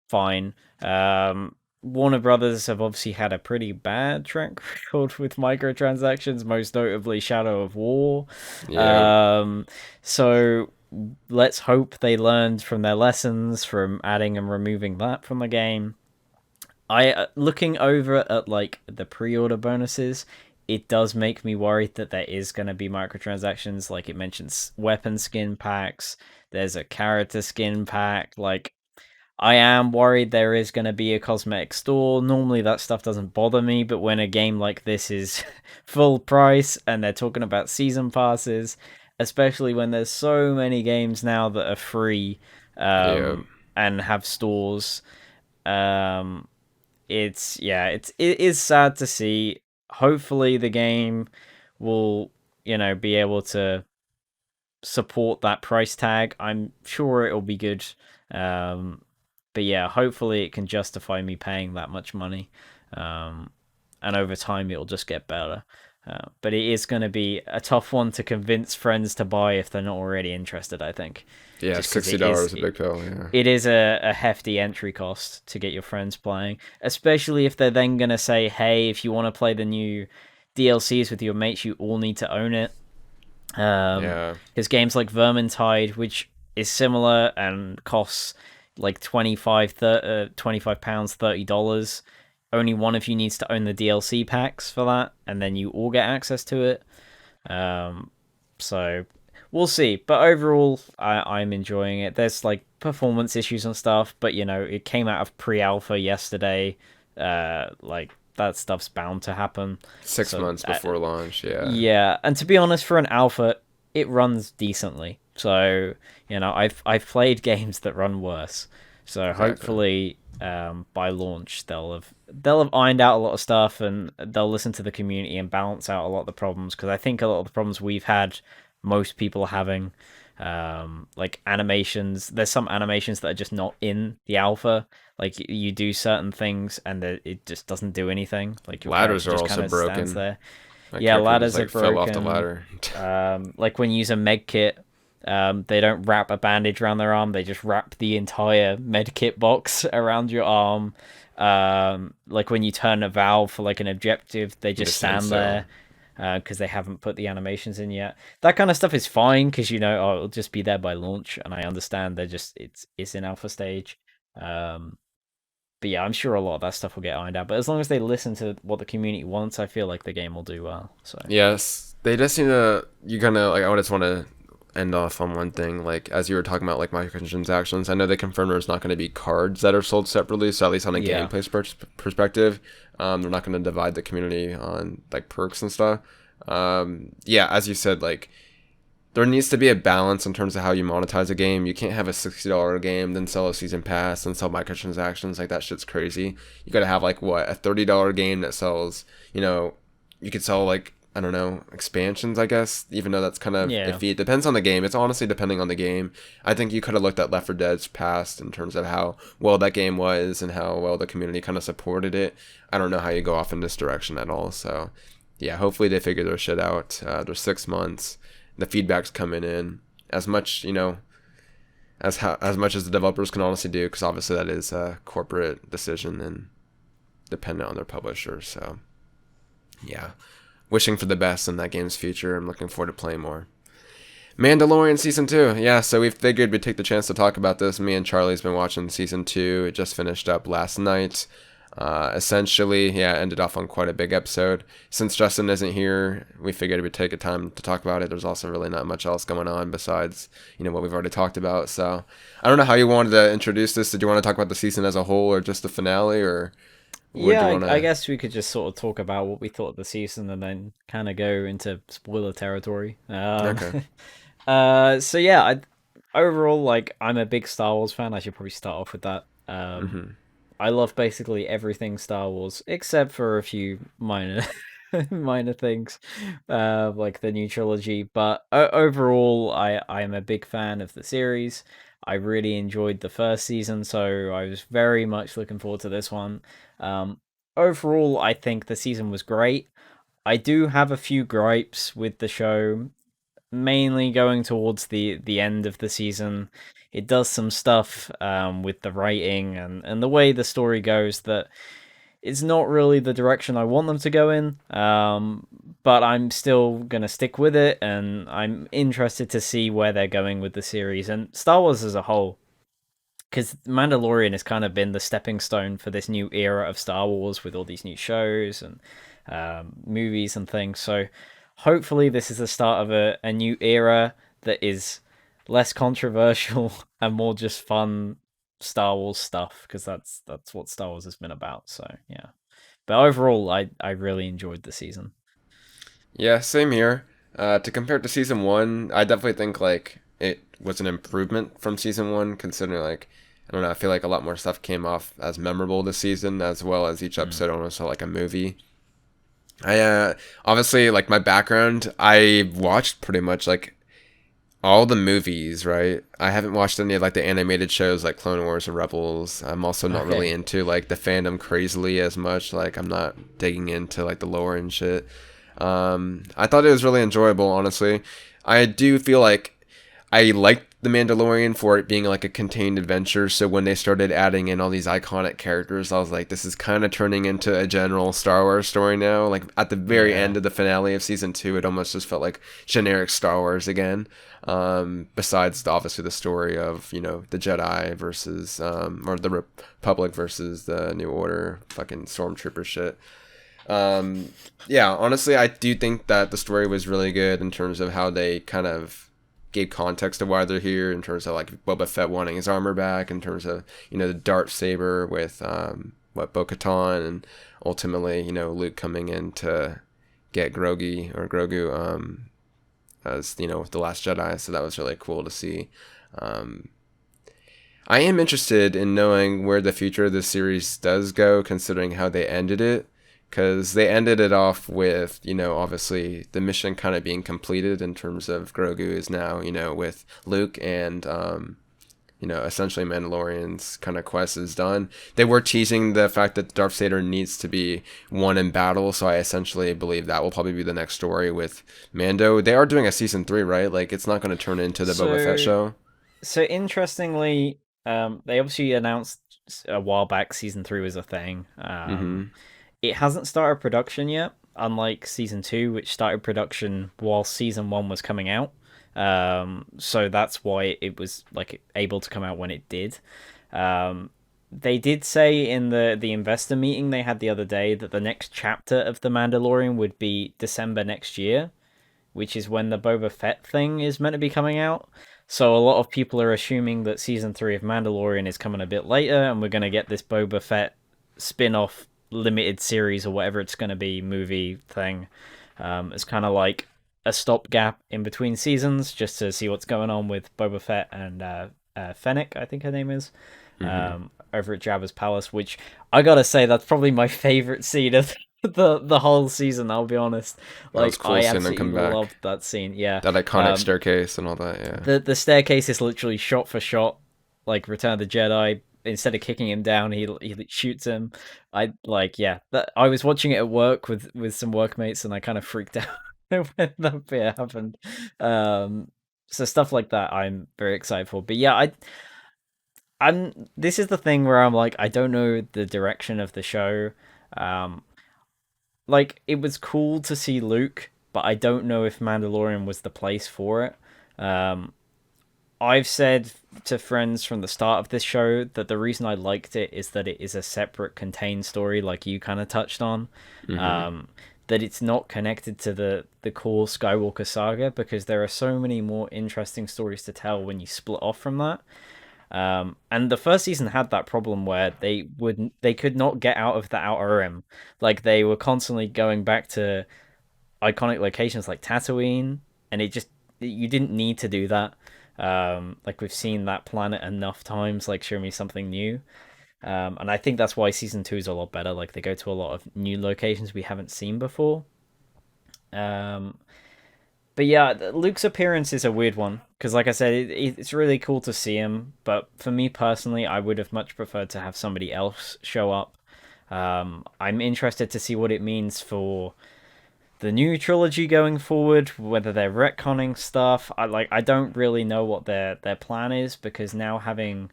Speaker 2: fine. Warner Brothers have obviously had a pretty bad track record with microtransactions, most notably Shadow of War.
Speaker 1: Yeah.
Speaker 2: So let's hope they learned from their lessons from adding and removing that from the game. Looking over at like the pre-order bonuses, it does make me worried that there is going to be microtransactions. Like it mentions weapon skin packs. There's a character skin pack. Like I am worried there is going to be a cosmetic store. Normally that stuff doesn't bother me, but when a game like this is full price and they're talking about season passes, especially when there's so many games now that are free
Speaker 1: Yeah.
Speaker 2: and have stores, it is sad to see. Hopefully the game will, be able to support that price tag. I'm sure it'll be good. But yeah, hopefully it can justify me paying that much money. And over time it'll just get better. But it is going to be a tough one to convince friends to buy if they're not already interested, I think.
Speaker 1: Yeah,
Speaker 2: Just 'cause
Speaker 1: $60 is a big pill, yeah.
Speaker 2: it is a hefty entry cost to get your friends playing, especially if they're then going to say, hey, if you want to play the new DLCs with your mates, you all need to own it.
Speaker 1: Yeah.
Speaker 2: Because games like Vermintide, which is similar and costs like £25, $30, only one of you needs to own the DLC packs for that, and then you all get access to it. So we'll see. But overall, I'm enjoying it. There's like performance issues and stuff, but it came out of pre-alpha yesterday. Like that stuff's bound to happen.
Speaker 1: 6 months before launch, yeah.
Speaker 2: Yeah, and to be honest, for an alpha, it runs decently. So I've played games that run worse. So hopefully, by launch, they'll have ironed out a lot of stuff and they'll listen to the community and balance out a lot of the problems. Because I think a lot of the problems we've had, most people are having, like animations. There's some animations that are just not in the alpha. Like you do certain things and it just doesn't do anything. Like your
Speaker 1: ladders are
Speaker 2: just
Speaker 1: also
Speaker 2: kind of
Speaker 1: broken.
Speaker 2: stands there.
Speaker 1: My
Speaker 2: Ladders are broken.
Speaker 1: fell off the ladder.
Speaker 2: Like when you use a med kit, they don't wrap a bandage around their arm. They just wrap the entire med kit box around your arm. Like when you turn a valve for like an objective, they just stand there because they haven't put the animations in yet. That kind of stuff is fine because it'll just be there by launch, and I understand it's in alpha stage. But yeah, I'm sure a lot of that stuff will get ironed out. But as long as they listen to what the community wants, I feel like the game will do well. So
Speaker 1: yes, they just seem to. You kind of like. I just want to end off on one thing. Like as you were talking about, like microtransactions. I know they confirmed there's not going to be cards that are sold separately. So at least on a gameplay perspective, they're not going to divide the community on like perks and stuff. Yeah, as you said, like. There needs to be a balance in terms of how you monetize a game. You can't have a $60 game, then sell a season pass, and sell microtransactions. Like, that shit's crazy. You gotta have, like, a $30 game that sells, you could sell, like, I don't know, expansions, I guess, even though that's kind of iffy. It depends on the game. It's honestly depending on the game. I think you could have looked at Left 4 Dead's past in terms of how well that game was and how well the community kind of supported it. I don't know how you go off in this direction at all. So, yeah, hopefully they figure their shit out. There's 6 months. The feedback's coming in as much, as much as the developers can honestly do, because obviously that is a corporate decision and dependent on their publisher. So, yeah, wishing for the best in that game's future. I'm looking forward to playing more. Mandalorian Season 2. Yeah, so we figured we'd take the chance to talk about this. Me and Charlie's been watching Season 2. It just finished up last night. Essentially, yeah, ended off on quite a big episode. Since Justin isn't here, we figured we'd take a time to talk about it. There's also really not much else going on besides, what we've already talked about. So I don't know how you wanted to introduce this. Did you want to talk about the season as a whole or just the finale, or would
Speaker 2: Yeah,
Speaker 1: you want
Speaker 2: I
Speaker 1: to?
Speaker 2: guess we could just sort of talk about what we thought of the season and then kind of go into spoiler territory.
Speaker 1: Okay.
Speaker 2: So yeah, overall, like, I'm a big Star Wars fan. I should probably start off with that.
Speaker 1: Mm-hmm.
Speaker 2: I love basically everything Star Wars except for a few minor minor things, like the new trilogy. But overall, I am a big fan of the series. I really enjoyed the first season, so I was very much looking forward to this one. Um, Overall, I think the season was great. I do have a few gripes with the show, mainly going towards the end of the season. It does some stuff with the writing and the way the story goes that it's not really the direction I want them to go in. But I'm still gonna stick with it, and I'm interested to see where they're going with the series and Star Wars as a whole, because Mandalorian has kind of been the stepping stone for this new era of Star Wars with all these new shows and movies and things. So hopefully, this is the start of a new era that is less controversial and more just fun Star Wars stuff, because that's what Star Wars has been about. So yeah, but overall, I really enjoyed the season.
Speaker 1: Yeah, same here. To compare it to season one, I definitely think like it was an improvement from season one, considering like I don't know, I feel like a lot more stuff came off as memorable this season, as well as each
Speaker 2: Mm.
Speaker 1: episode almost felt like a movie. I obviously like my background. I watched pretty much like all the movies, right? I haven't watched any of like the animated shows like Clone Wars or Rebels. I'm also not really
Speaker 2: Okay.
Speaker 1: into like the fandom crazily as much. Like I'm not digging into like the lore and shit. I thought it was really enjoyable, honestly. I do feel like I liked The Mandalorian for it being like a contained adventure. So when they started adding in all these iconic characters, I was like, this is kind of turning into a general Star Wars story now. Like at the very
Speaker 2: Yeah.
Speaker 1: end of the finale of season two, it almost just felt like generic Star Wars again. Besides obviously the story of the Jedi versus or the Republic versus the New Order, fucking stormtrooper shit. Yeah, honestly, I do think that the story was really good in terms of how they kind of gave context to why they're here, in terms of like Boba Fett wanting his armor back, in terms of the Darth saber with Bo-Katan, and ultimately Luke coming in to get Grogu as with the Last Jedi. So that was really cool to see. Um, I am interested in knowing where the future of this series does go, considering how they ended it. Because they ended it off with, obviously the mission kind of being completed in terms of Grogu is now, with Luke, and, essentially Mandalorian's kind of quest is done. They were teasing the fact that Darth Vader needs to be won in battle, so I essentially believe that will probably be the next story with Mando. They are doing a season three, right? Like, it's not going to turn into the Boba Fett
Speaker 2: So
Speaker 1: show.
Speaker 2: So interestingly, they obviously announced a while back season three was a thing.
Speaker 1: Mm-hmm.
Speaker 2: It hasn't started production yet, unlike season two, which started production while season one was coming out. So that's why it was like able to come out when it did. Um, they did say in the investor meeting they had the other day that the next chapter of the Mandalorian would be December next year, which is when the Boba Fett thing is meant to be coming out. So a lot of people are assuming that season three of Mandalorian is coming a bit later, and we're gonna get this Boba Fett spin-off limited series or whatever it's gonna be movie thing. It's kind of like a stopgap in between seasons, just to see what's going on with Boba Fett and Fennec, I think her name is,
Speaker 1: Mm-hmm.
Speaker 2: over at Jabba's palace. Which I gotta say, that's probably my favorite scene of the whole season. I'll be honest.
Speaker 1: That was
Speaker 2: Like,
Speaker 1: cool
Speaker 2: I
Speaker 1: seeing them
Speaker 2: absolutely
Speaker 1: come back.
Speaker 2: loved that scene. Yeah.
Speaker 1: That iconic
Speaker 2: Um,
Speaker 1: staircase and all that. Yeah.
Speaker 2: the staircase is literally shot for shot, like Return of the Jedi. Instead of kicking him down, he shoots him. I like, yeah. I was watching it at work with some workmates, and I kind of freaked out when that bit happened. Um, so stuff like that, I'm very excited for. But yeah, I'm. This is the thing where I'm like, I don't know the direction of the show. Um, like, it was cool to see Luke, but I don't know if Mandalorian was the place for it. Um, I've said to friends from the start of this show that the reason I liked it is that it is a separate contained story, like you kind of touched on.
Speaker 1: Mm-hmm.
Speaker 2: Um, that it's not connected to the core Skywalker saga because there are so many more interesting stories to tell when you split off from that. And the first season had that problem where they could not get out of the Outer Rim, like they were constantly going back to iconic locations like Tatooine, and it just you didn't need to do that. Like we've seen that planet enough times. Like show me something new. And I think that's why season two is a lot better. Like they go to a lot of new locations we haven't seen before. Um, but yeah, Luke's appearance is a weird one because, like I said, it's really cool to see him. But for me personally, I would have much preferred to have somebody else show up. I'm interested to see what it means for the new trilogy going forward, whether they're retconning stuff. I don't really know what their plan is because now having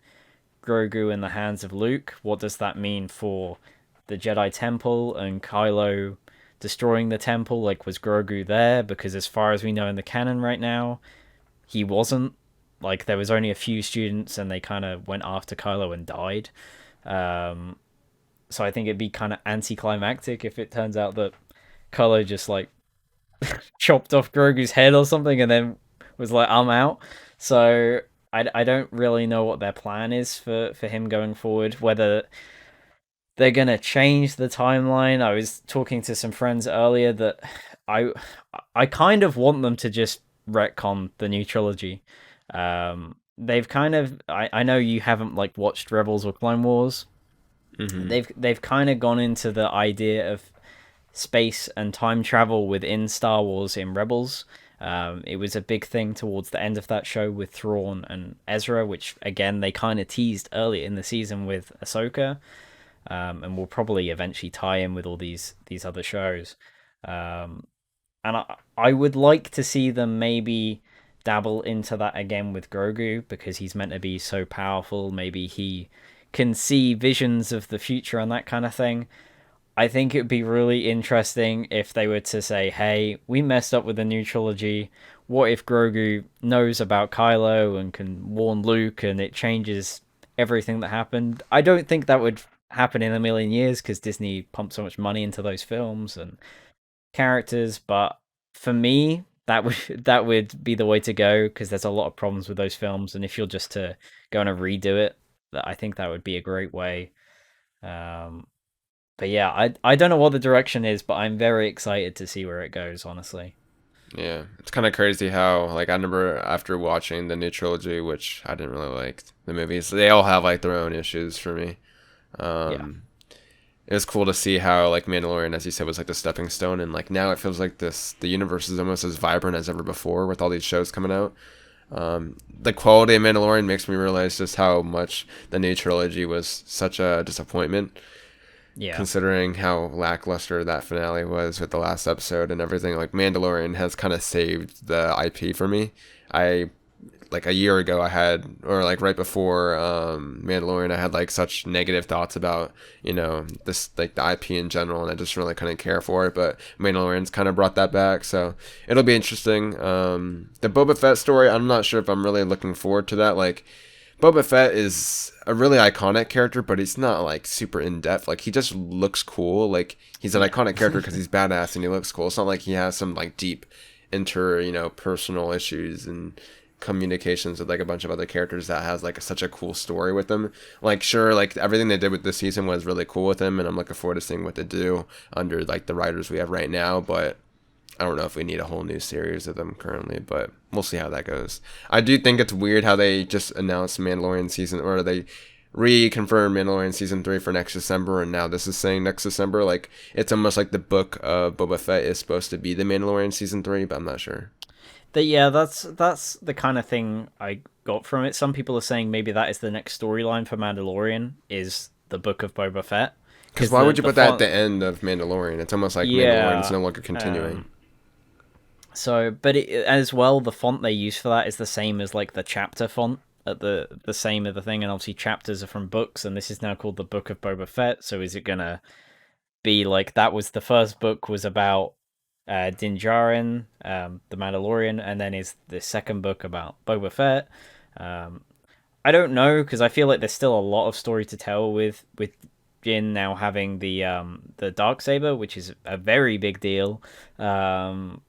Speaker 2: Grogu in the hands of Luke, what does that mean for the Jedi Temple and Kylo destroying the temple? Like, was Grogu there? Because as far as we know in the canon right now, he wasn't. Like, there was only a few students, and they kind of went after Kylo and died. Um, so I think it'd be kind of anticlimactic if it turns out that Kylo just like chopped off Grogu's head or something, and then was like, "I'm out." So I don't really know what their plan is for him going forward. Whether they're gonna change the timeline. I was talking to some friends earlier that I I kind of want them to just retcon the new trilogy. They've kind of I know you haven't like watched Rebels or Clone Wars.
Speaker 1: Mm-hmm.
Speaker 2: They've kind of gone into the idea of space and time travel within Star Wars in Rebels. It was a big thing towards the end of that show with Thrawn and Ezra, which again they kind of teased earlier in the season with Ahsoka, and will probably eventually tie in with all these other shows. Um, and I would like to see them maybe dabble into that again with Grogu because he's meant to be so powerful. Maybe he can see visions of the future and that kind of thing. I think it would be really interesting if they were to say, hey, we messed up with the new trilogy. What if Grogu knows about Kylo and can warn Luke and it changes everything that happened? I don't think that would happen in a million years because Disney pumped so much money into those films and characters, but for me, that would be the way to go because there's a lot of problems with those films, and if you're just to go and redo it, I think that would be a great way. Um, but yeah, I don't know what the direction is, but I'm very excited to see where it goes. Honestly,
Speaker 1: Yeah, it's kind of crazy how like I remember after watching the new trilogy, which I didn't really like the movies. They all have like their own issues for me.
Speaker 2: yeah,
Speaker 1: Um, it was cool to see how like Mandalorian, as you said, was like the stepping stone, and like now it feels like the universe is almost as vibrant as ever before with all these shows coming out. The quality of Mandalorian makes me realize just how much the new trilogy was such a disappointment,
Speaker 2: yeah.
Speaker 1: considering how lackluster that finale was with the last episode and everything. Like Mandalorian has kind of saved the IP for me. I like a year ago I had, or like right before Mandalorian, I had like such negative thoughts about, this like the IP in general, and I just really couldn't care for it. But Mandalorian's kind of brought that back, so it'll be interesting. The Boba Fett story, I'm not sure if I'm really looking forward to that. Like Boba Fett is a really iconic character, but he's not like super in depth. Like he just looks cool. Like he's an
Speaker 2: Yeah.
Speaker 1: iconic character because he's badass and he looks cool. It's not like he has some like deep personal issues and communications with like a bunch of other characters that has like such a cool story with them. Like sure, like everything they did with this season was really cool with him, and I'm looking forward to seeing what they do under like the writers we have right now. But I don't know if we need a whole new series of them currently, but we'll see how that goes. I do think it's weird how they just announced Mandalorian season, or they reconfirmed Mandalorian season 3 for next December, and now this is saying next December. Like it's almost like the book of Boba Fett is supposed to be the Mandalorian season 3, but I'm not sure.
Speaker 2: Yeah, that's the kind of thing I got from it. Some people are saying maybe that is the next storyline for Mandalorian is the Book of Boba Fett
Speaker 1: Because
Speaker 2: because
Speaker 1: why would you
Speaker 2: the
Speaker 1: put that at
Speaker 2: font.
Speaker 1: the end of Mandalorian? It's almost like Mandalorian is
Speaker 2: Yeah.
Speaker 1: no longer continuing.
Speaker 2: So, but as well, the font they use for that is the same as like the chapter font at the same of the thing, and obviously chapters are from books, and this is now called the Book of Boba Fett. So, is it gonna be like that? Was the first book was about Din Djarin, the Mandalorian, and then is the second book about Boba Fett? Um, I don't know because I feel like there's still a lot of story to tell with Jin now having the dark saber, which is a very big deal. Um,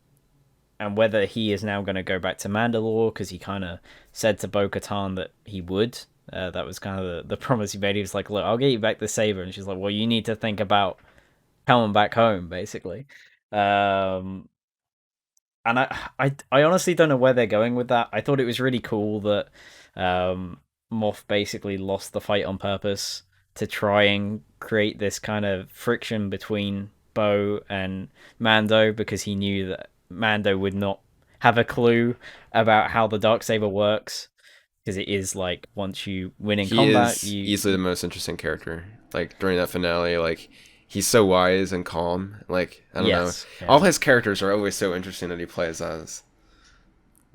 Speaker 2: and whether he is now going to go back to Mandalore because he kind of said to Bo-Katan that he would. That was kind of the promise he made. He was like, "Look, I'll get you back the saber," and she's like, "Well, you need to think about coming back home, basically." Um, and I honestly don't know where they're going with that. I thought it was really cool that Moff basically lost the fight on purpose to try and create this kind of friction between Bo and Mando because he knew that Mando would not have a clue about how the Darksaber works because it is like once you win in
Speaker 1: He
Speaker 2: combat,
Speaker 1: is
Speaker 2: you
Speaker 1: easily the most interesting character. Like during that finale, like he's so wise and calm. Like I don't know,
Speaker 2: yes, yeah.
Speaker 1: all his characters are always so interesting that he plays as.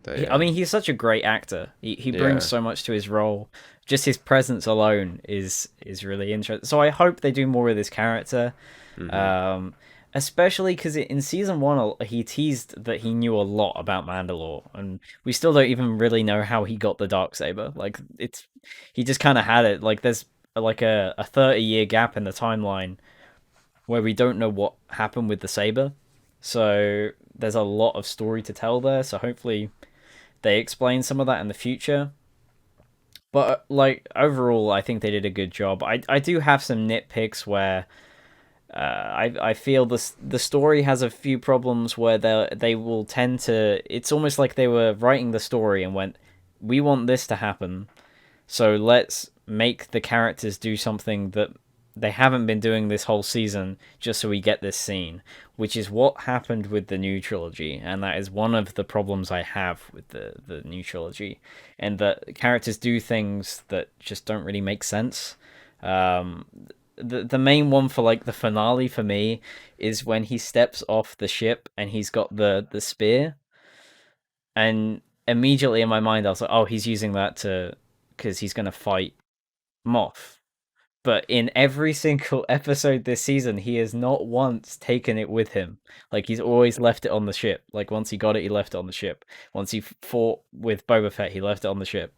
Speaker 1: But
Speaker 2: I
Speaker 1: yeah,
Speaker 2: mean, he's such a great actor. He brings
Speaker 1: yeah.
Speaker 2: so much to his role. Just his presence alone is really interesting. So I hope they do more with his character,
Speaker 1: Hmm.
Speaker 2: um, especially because in season one he teased that he knew a lot about Mandalore, and we still don't even really know how he got the dark saber. Like it's he just kind of had it. Like there's like a 30-year gap in the timeline where we don't know what happened with the saber. So there's a lot of story to tell there. So hopefully they explain some of that in the future. But like overall, I think they did a good job. I do have some nitpicks where I feel the story has a few problems where they will tend to. It's almost like they were writing the story and went, "We want this to happen, so let's make the characters do something that they haven't been doing this whole season just so we get this scene," which is what happened with the new trilogy, and that is one of the problems I have with the new trilogy, and that characters do things that just don't really make sense. Um, the main one for like the finale for me is when he steps off the ship and he's got the spear, and immediately in my mind I was like, oh, he's using that to because he's gonna fight Moff. But in every single episode this season, he has not once taken it with him. Like he's always left it on the ship. Like once he got it, he left it on the ship. Once he fought with Boba Fett, he left it on the ship.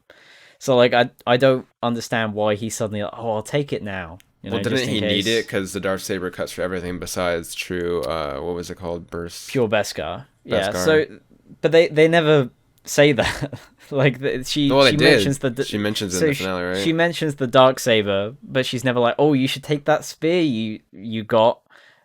Speaker 2: So like I don't understand why he's suddenly like, oh, I'll take it now. You
Speaker 1: Well,
Speaker 2: know,
Speaker 1: didn't
Speaker 2: just in
Speaker 1: he need it
Speaker 2: case.
Speaker 1: because the Dark Saber cuts for everything besides true? What was it called? Burst
Speaker 2: Pure Beskar. Yeah.
Speaker 1: Beskar.
Speaker 2: So, but they never say that. Like
Speaker 1: Well, they
Speaker 2: she
Speaker 1: did.
Speaker 2: mentions the
Speaker 1: She mentions it in
Speaker 2: so
Speaker 1: the finale,
Speaker 2: she
Speaker 1: right?
Speaker 2: mentions the dark saber, but she's never like, oh, you should take that spear you got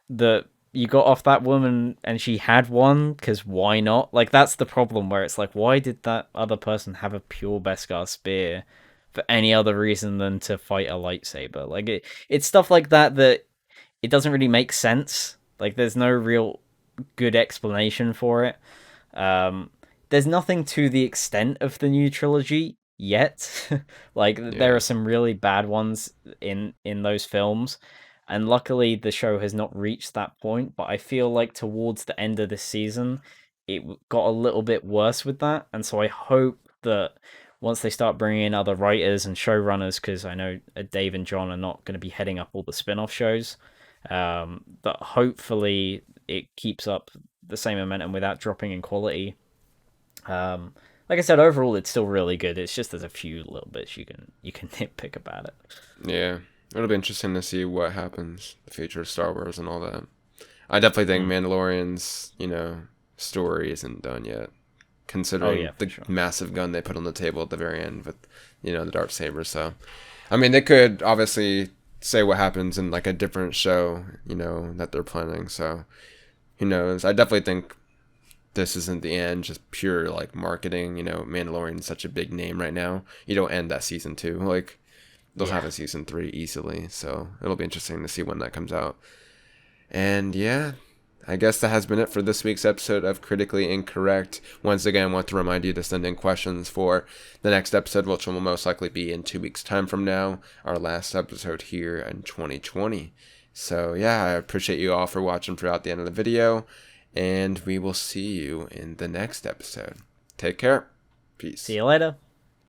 Speaker 2: the you got off that woman and she had one because why not? Like that's the problem where it's like, why did that other person have a pure Beskar spear for any other reason than to fight a lightsaber? Like it's stuff like that that it doesn't really make sense. Like there's no real good explanation for it. Um, there's nothing to the extent of the new trilogy yet. Like there
Speaker 1: Yeah.
Speaker 2: are some really bad ones in those films, and luckily the show has not reached that point. But I feel like towards the end of this season, it got a little bit worse with that, and so I hope that once they start bringing in other writers and showrunners, because I know Dave and John are not going to be heading up all the spin-off shows, that hopefully it keeps up the same momentum without dropping in quality. Um, like I said, overall it's still really good. It's just there's a few little bits you can nitpick about it.
Speaker 1: Yeah. It'll be interesting to see what happens, the future of Star Wars and all that. I definitely think
Speaker 2: Mm.
Speaker 1: Mandalorian's, story isn't done yet,
Speaker 2: Oh
Speaker 1: considering
Speaker 2: yeah, for
Speaker 1: the
Speaker 2: sure.
Speaker 1: massive gun they put on the table at the very end with, the dark saber. So, I mean, they could obviously say what happens in like a different show, that they're planning. So, who knows? I definitely think this isn't the end, just pure like marketing. Mandalorian's such a big name right now. You don't end that season two. Like, they'll
Speaker 2: Yeah.
Speaker 1: have a season three easily. So, it'll be interesting to see when that comes out. And yeah, I guess that has been it for this week's episode of Critically Incorrect. Once again, I want to remind you to send in questions for the next episode, which will most likely be in 2 weeks' time from now, our last episode here in 2020. So yeah, I appreciate you all for watching throughout the end of the video, and we will see you in the next episode. Take care.
Speaker 2: See
Speaker 1: Peace.
Speaker 2: you later.